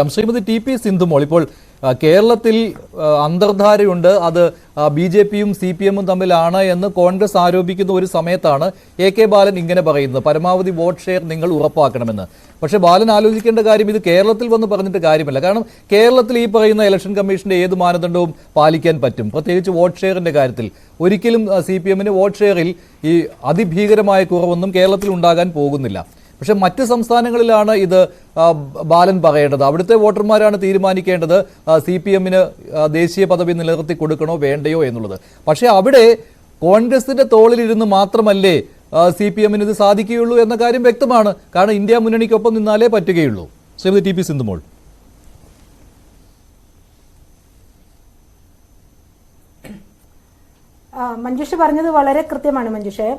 Shrimati TP. Sindhumol, ഇപ്പോൾ കേരളത്തിൽ അന്തർധാരയുണ്ട്, അത് ബി.ജെ.പിയും CPM-ഉം തമ്മിലാണ് എന്ന് കോൺഗ്രസ് ആരോപിക്കുന്ന ഒരു സമയത്താണ് A.K. ബാലൻ ഇങ്ങനെ പറയുന്നത്, പരമാവധി വോട്ട് ഷെയർ നിങ്ങൾ ഉറപ്പാക്കണമെന്ന്. പക്ഷേ ബാലൻ ആലോചിക്കേണ്ട കാര്യം ഇത് കേരളത്തിൽ വന്ന് പറഞ്ഞിട്ട് കാര്യമല്ല. കാരണം കേരളത്തിൽ ഈ പറയുന്ന ഇലക്ഷൻ കമ്മീഷന്റെ ഏത് മാനദണ്ഡവും പാലിക്കാൻ പറ്റും, പ്രത്യേകിച്ച് വോട്ട് ഷെയറിന്റെ കാര്യത്തിൽ. ഒരിക്കലും CPM-ന് വോട്ട് ഷെയറിൽ ഈ അതിഭീകരമായ കുറവൊന്നും കേരളത്തിൽ ഉണ്ടാകാൻ പോകുന്നില്ല. പക്ഷെ മറ്റ് സംസ്ഥാനങ്ങളിലാണ് ഇത് ബാലൻ പറയേണ്ടത്. അവിടുത്തെ വോട്ടർമാരാണ് തീരുമാനിക്കേണ്ടത് CPM-ന് ദേശീയ പദവി നിലനിർത്തി കൊടുക്കണോ വേണ്ടയോ എന്നുള്ളത്. പക്ഷേ അവിടെ കോൺഗ്രസിന്റെ തോളിലിരുന്ന് മാത്രമല്ലേ CPM-ന് ഇത് സാധിക്കുകയുള്ളൂ എന്ന കാര്യം വ്യക്തമാണ്. കാരണം ഇന്ത്യ മുന്നണിക്കൊപ്പം നിന്നാലേ പറ്റുകയുള്ളൂ. ശ്രീമതി ടി.പി. സിന്ധുമോൾ, മഞ്ജുഷ പറഞ്ഞത് വളരെ കൃത്യമാണ്. മഞ്ജുഷേ,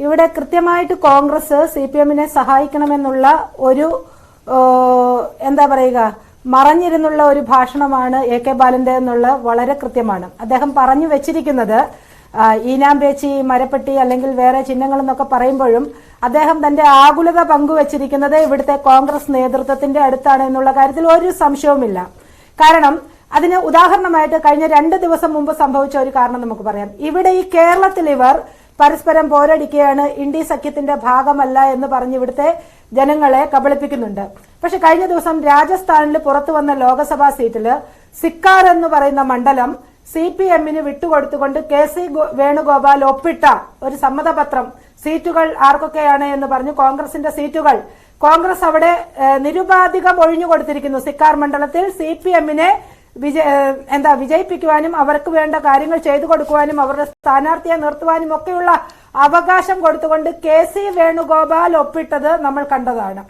ഇവിടെ കൃത്യമായിട്ട് കോൺഗ്രസ് CPM-നെ സഹായിക്കണമെന്നുള്ള ഒരു എന്താ പറയുക മറഞ്ഞിരുന്നുള്ള ഒരു ഭാഷണമാണ് A.K. ബാലന്റെ എന്നുള്ള വളരെ കൃത്യമാണ്. അദ്ദേഹം പറഞ്ഞു വെച്ചിരിക്കുന്നത് ഈനാമ്പേച്ചി, മരപ്പെട്ടി അല്ലെങ്കിൽ വേറെ ചിഹ്നങ്ങൾ എന്നൊക്കെ പറയുമ്പോഴും അദ്ദേഹം തന്റെ ആകുലത പങ്കുവച്ചിരിക്കുന്നത് ഇവിടുത്തെ കോൺഗ്രസ് നേതൃത്വത്തിന്റെ അടുത്താണ് എന്നുള്ള കാര്യത്തിൽ ഒരു സംശയവുമില്ല. കാരണം അതിന് ഉദാഹരണമായിട്ട് കഴിഞ്ഞ 2 ദിവസം മുമ്പ് സംഭവിച്ച ഒരു കാരണം നമുക്ക് പറയാം. ഇവിടെ ഈ കേരളത്തിൽ ഇവർ പരസ്പരം പോരടിക്കുകയാണ്, ഇന്ത്യ സഖ്യത്തിന്റെ ഭാഗമല്ല എന്ന് പറഞ്ഞ് ഇവിടുത്തെ ജനങ്ങളെ കബളിപ്പിക്കുന്നുണ്ട്. പക്ഷെ കഴിഞ്ഞ ദിവസം രാജസ്ഥാനിൽ പുറത്തു വന്ന ലോക്സഭാ സീറ്റില് സിക്കാർ എന്ന് പറയുന്ന മണ്ഡലം CPM-ന് വിട്ടുകൊടുത്തുകൊണ്ട് KC വേണുഗോപാൽ ഒപ്പിട്ട ഒരു സമ്മതപത്രം, സീറ്റുകൾ ആർക്കൊക്കെയാണ് എന്ന് പറഞ്ഞു കോൺഗ്രസിന്റെ സീറ്റുകൾ കോൺഗ്രസ് അവിടെ നിരുപാധികം ഒഴിഞ്ഞു കൊടുത്തിരിക്കുന്നു. സിക്കാർ മണ്ഡലത്തിൽ CPM-നെ വിജയിപ്പിക്കുവാനും അവർക്ക് വേണ്ട കാര്യങ്ങൾ ചെയ്തു കൊടുക്കുവാനും അവരുടെ സ്ഥാനാർത്ഥിയെ നിർത്തുവാനും ഒക്കെയുള്ള അവകാശം കൊടുത്തുകൊണ്ട് KC വേണുഗോപാൽ ഒപ്പിട്ടത് നമ്മൾ കണ്ടതാണ്.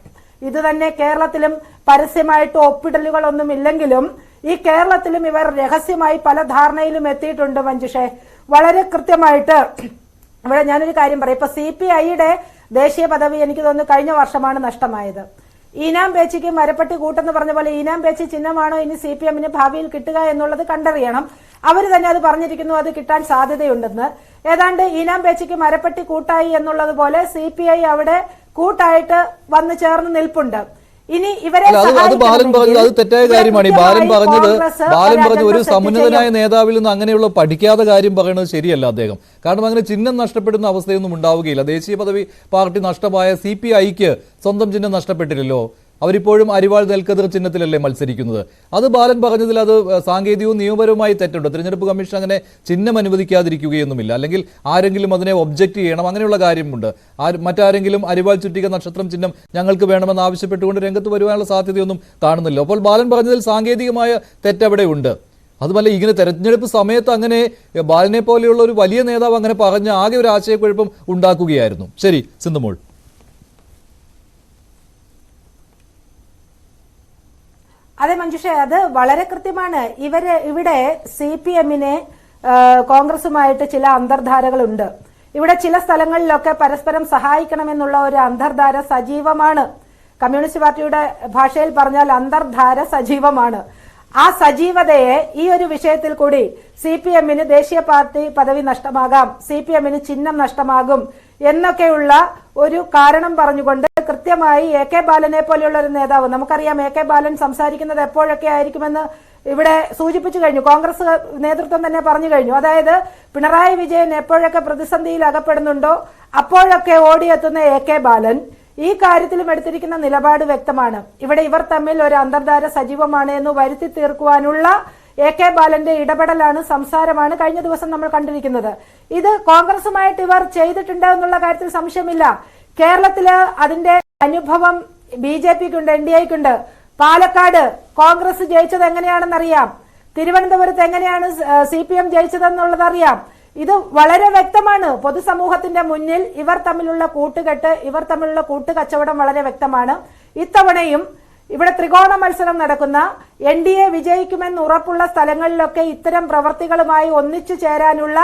ഇത് തന്നെ കേരളത്തിലും പരസ്യമായിട്ട് ഒപ്പിടലുകളൊന്നും ഇല്ലെങ്കിലും ഈ കേരളത്തിലും ഇവർ രഹസ്യമായി പല ധാരണയിലും എത്തിയിട്ടുണ്ട്. മഞ്ജുഷേ, വളരെ കൃത്യമായിട്ട് ഇവിടെ ഞാനൊരു കാര്യം പറയാം. ഇപ്പൊ CPI-യുടെ ദേശീയ പദവി എനിക്ക് തോന്നുന്നു കഴിഞ്ഞ വർഷമാണ് നഷ്ടമായത്. ഈനാം പേച്ചിക്ക് മരപ്പെട്ടി കൂട്ടെന്ന് പറഞ്ഞ പോലെ ഈനാം പേച്ചി ചിഹ്നമാണോ ഇനി CPM-ന് ഭാവിയിൽ കിട്ടുക എന്നുള്ളത് കണ്ടറിയണം. അവർ തന്നെ അത് പറഞ്ഞിരിക്കുന്നു, അത് കിട്ടാൻ സാധ്യതയുണ്ടെന്ന്. ഏതാണ്ട് ഈനാം പേച്ചിക്ക് മരപ്പെട്ടി കൂട്ടായി എന്നുള്ളത് പോലെ CPI അവിടെ കൂട്ടായിട്ട് വന്നു ചേർന്ന് നിൽപ്പുണ്ട്. ഇനി ഇവരെ ബാലൻ പറഞ്ഞത് അത് തെറ്റായ കാര്യമാണ്. ബാലൻ പറഞ്ഞത് ഒരു സമുന്നതനായ നേതാവിൽ നിന്ന് അങ്ങനെയുള്ള പഠിക്കാത്ത കാര്യം പറയുന്നത് ശരിയല്ല അദ്ദേഹം. കാരണം അങ്ങനെ ചിഹ്നം നഷ്ടപ്പെടുന്ന അവസ്ഥയൊന്നും ഉണ്ടാവുകയില്ല. ദേശീയ പദവി പാർട്ടി നഷ്ടമായ CPI-ക്ക് സ്വന്തം ചിഹ്നം നഷ്ടപ്പെട്ടില്ലല്ലോ. അവരിപ്പോഴും അരിവാൾ നെൽക്കതിർ ചിഹ്നത്തിലല്ലേ മത്സരിക്കുന്നത്. അത് ബാലൻ പറഞ്ഞതിൽ അത് സാങ്കേതികവും നിയമപരവുമായി തെറ്റുണ്ട്. തിരഞ്ഞെടുപ്പ് കമ്മീഷൻ അങ്ങനെ ചിഹ്നം അനുവദിക്കാതിരിക്കുകയൊന്നുമില്ല. അല്ലെങ്കിൽ ആരെങ്കിലും അതിനെ ഒബ്ജക്റ്റ് ചെയ്യണം, അങ്ങനെയുള്ള കാര്യമുണ്ട്. മറ്റാരെങ്കിലും അരിവാൾ ചുറ്റിക നക്ഷത്രം ചിഹ്നം ഞങ്ങൾക്ക് വേണമെന്ന് ആവശ്യപ്പെട്ടുകൊണ്ട് രംഗത്ത് വരുവാനുള്ള സാധ്യതയൊന്നും കാണുന്നില്ല. അപ്പോൾ ബാലൻ പറഞ്ഞതിൽ സാങ്കേതികമായ തെറ്റവിടെ ഉണ്ട്. അതുമല്ല, ഇങ്ങനെ തെരഞ്ഞെടുപ്പ് സമയത്ത് അങ്ങനെ ബാലനെ പോലെയുള്ള ഒരു വലിയ നേതാവ് അങ്ങനെ പറഞ്ഞ് ആകെ ഒരു ആശയക്കുഴപ്പം ഉണ്ടാക്കുകയായിരുന്നു. ശരി സിന്ധുമോൾ. അതെ മഞ്ജുഷ, അത് വളരെ കൃത്യമാണ്. ഇവിടെ CPM-നെ കോൺഗ്രസുമായിട്ട് ചില അന്തർധാരകളുണ്ട്. ഇവിടെ ചില സ്ഥലങ്ങളിലൊക്കെ പരസ്പരം സഹായിക്കണമെന്നുള്ള ഒരു അന്തർധാര സജീവമാണ്. കമ്മ്യൂണിസ്റ്റ് പാർട്ടിയുടെ ഭാഷയിൽ പറഞ്ഞാൽ അന്തർധാര സജീവമാണ്. ആ സജീവതയെ ഈ ഒരു വിഷയത്തിൽ കൂടി CPM-ന് ദേശീയ പാർട്ടി പദവി നഷ്ടമാകാം, CPM-ന് ചിഹ്നം നഷ്ടമാകും എന്നൊക്കെയുള്ള ഒരു കാരണം പറഞ്ഞുകൊണ്ട് കൃത്യമായി A.K. ബാലനെ പോലെയുള്ള ഒരു നേതാവ്, നമുക്കറിയാം A.K. ബാലൻ സംസാരിക്കുന്നത് എപ്പോഴൊക്കെ ആയിരിക്കുമെന്ന് ഇവിടെ സൂചിപ്പിച്ചു കഴിഞ്ഞു. കോൺഗ്രസ് നേതൃത്വം തന്നെ പറഞ്ഞു കഴിഞ്ഞു. അതായത് പിണറായി വിജയൻ എപ്പോഴൊക്കെ പ്രതിസന്ധിയിൽ അകപ്പെടുന്നുണ്ടോ അപ്പോഴൊക്കെ ഓടിയെത്തുന്ന A.K. ബാലൻ ഈ കാര്യത്തിലും എടുത്തിരിക്കുന്ന നിലപാട് വ്യക്തമാണ്. ഇവിടെ ഇവർ തമ്മിൽ ഒരു അന്തർധാര സജീവമാണ് എന്ന് വരുത്തി തീർക്കുവാനുള്ള A.K. ബാലന്റെ ഇടപെടലാണ്, സംസാരമാണ് കഴിഞ്ഞ ദിവസം നമ്മൾ കണ്ടിരിക്കുന്നത്. ഇത് കോൺഗ്രസുമായിട്ട് ഇവർ ചെയ്തിട്ടുണ്ട് എന്നുള്ള കാര്യത്തിൽ സംശയമില്ല. കേരളത്തില് അതിന്റെ അനുഭവം BJP-ക്കുണ്ട്, NDA-ക്കുണ്ട്. പാലക്കാട് കോൺഗ്രസ് ജയിച്ചത് എങ്ങനെയാണെന്നറിയാം. തിരുവനന്തപുരത്ത് എങ്ങനെയാണ് CPM ജയിച്ചതെന്നുള്ളത് അറിയാം. ഇത് വളരെ വ്യക്തമാണ്. പൊതുസമൂഹത്തിന്റെ മുന്നിൽ ഇവർ തമ്മിലുള്ള കൂട്ടുകെട്ട്, ഇവർ തമ്മിലുള്ള കൂട്ടുകച്ചവടം വളരെ വ്യക്തമാണ്. ഇത്തവണയും ഇവിടെ ത്രികോണ മത്സരം നടക്കുന്ന NDA വിജയിക്കുമെന്ന് ഉറപ്പുള്ള സ്ഥലങ്ങളിലൊക്കെ ഇത്തരം പ്രവർത്തികളുമായി ഒന്നിച്ചു ചേരാനുള്ള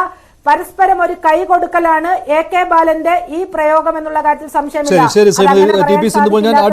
പരസ്പരം ഒരു കൈ കൊടുക്കലാണ് A.K. ബാലന്റെ ഈ പ്രയോഗം എന്നുള്ള കാര്യത്തിൽ സംശയമില്ല.